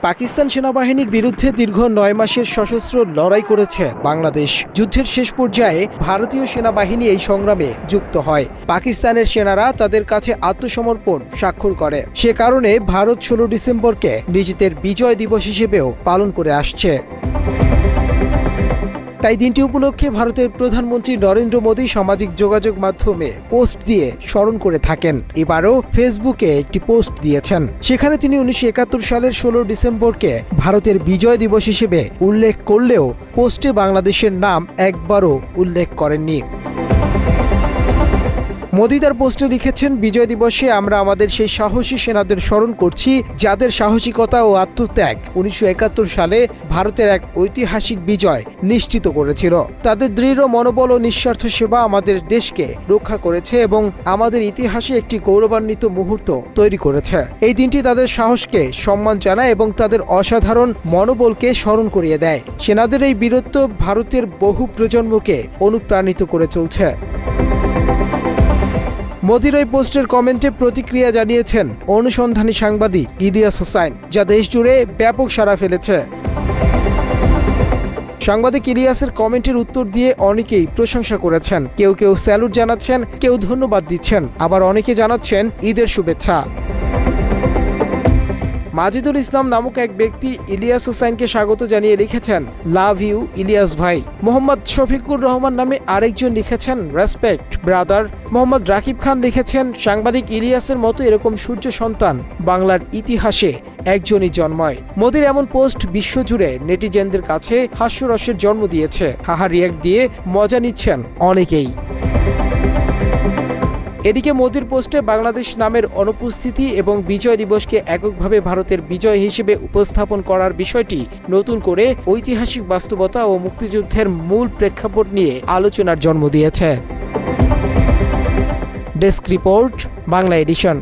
পাকিস্তান সেনাবাহিনীর বিরুদ্ধে দীর্ঘ ৯ মাসের সশস্ত্র লড়াই করেছে বাংলাদেশ। যুদ্ধের শেষ পর্যায়ে ভারতীয় সেনাবাহিনী এই সংগ্রামে যুক্ত হয়। পাকিস্তানের সেনারা তাদের কাছে আত্মসমর্পণ স্বাক্ষর করে। সে কারণে ভারত ১৬ ডিসেম্বরকে নিজেদের বিজয় দিবস হিসেবেও পালন করে আসছে। তাই দিনটি উপলক্ষে ভারতের প্রধানমন্ত্রী নরেন্দ্র মোদী সামাজিক যোগাযোগ মাধ্যমে পোস্ট দিয়ে স্মরণ করে থাকেন। এবারও ফেসবুকে একটি পোস্ট দিয়েছেন। সেখানে তিনি ১৯৭১ সালের ১৬ ডিসেম্বরকে ভারতের বিজয় দিবস হিসেবে উল্লেখ করলেও পোস্টে বাংলাদেশের নাম একবারও উল্লেখ করেননি। মোদি তার পোস্টে লিখেছেন, বিজয় দিবসে আমরা আমাদের সেই সাহসী সেনাদের স্মরণ করছি যাদের সাহসিকতা ও আত্মত্যাগ ১৯৭১ সালে ভারতের এক ঐতিহাসিক বিজয় নিশ্চিত করেছিল। তাদের দৃঢ় মনোবল ও নিঃস্বার্থ সেবা আমাদের দেশকে রক্ষা করেছে এবং আমাদের ইতিহাসে একটি গৌরবান্বিত মুহূর্ত তৈরি করেছে। এই দিনটি তাদের সাহসকে সম্মান জানায় এবং তাদের অসাধারণ মনোবলকে স্মরণ করিয়ে দেয়। সেনাদের এই বীরত্ব ভারতের বহু প্রজন্মকে অনুপ্রাণিত করে চলছে। মোদির এই পোস্টের কমেন্টে প্রতিক্রিয়া জানিয়েছেন অনুসন্ধানী সাংবাদিক ইলিয়াস হোসাইন, যা দেশজুড়ে ব্যাপক সাড়া ফেলেছে। সাংবাদিক ইলিয়াসের কমেন্টের উত্তর দিয়ে অনেকেই প্রশংসা করেছেন। কেউ কেউ স্যালুট জানাচ্ছেন, কেউ ধন্যবাদ দিচ্ছেন, আবার অনেকে জানাচ্ছেন ঈদের শুভেচ্ছা। মাজিদুল ইসলাম নামক এক ব্যক্তি ইলিয়াস হোসাইনকে স্বাগত জানিয়ে লিখেছেন, লাভ ইউ ইলিয়াস ভাই। মোহাম্মদ শফিকুর রহমান নামে আরেকজন লিখেছেন, রেসপেক্ট ব্রাদার। মোহাম্মদ রাকিব খান লিখেছেন, সাংবাদিক ইলিয়াসের মতো এরকম সূর্য সন্তান বাংলার ইতিহাসে একজনই জন্মায়। মোদির এমন পোস্ট বিশ্বজুড়ে নেটিজেনদের কাছে হাস্যরসের জন্ম দিয়েছে। হাহা রিয়াক্ট দিয়ে মজা নিচ্ছেন অনেকেই। এদিকে মোদির পোস্টে বাংলাদেশ নামের অনুপস্থিতি এবং বিজয় দিবসকে এককভাবে ভারতের বিজয় হিসেবে উপস্থাপন করার বিষয়টি নতুন করে ঐতিহাসিক বাস্তবতা ও মুক্তিযুদ্ধের মূল প্রেক্ষাপট নিয়ে আলোচনার জন্ম দিয়েছে। Desk report, Bangla addition.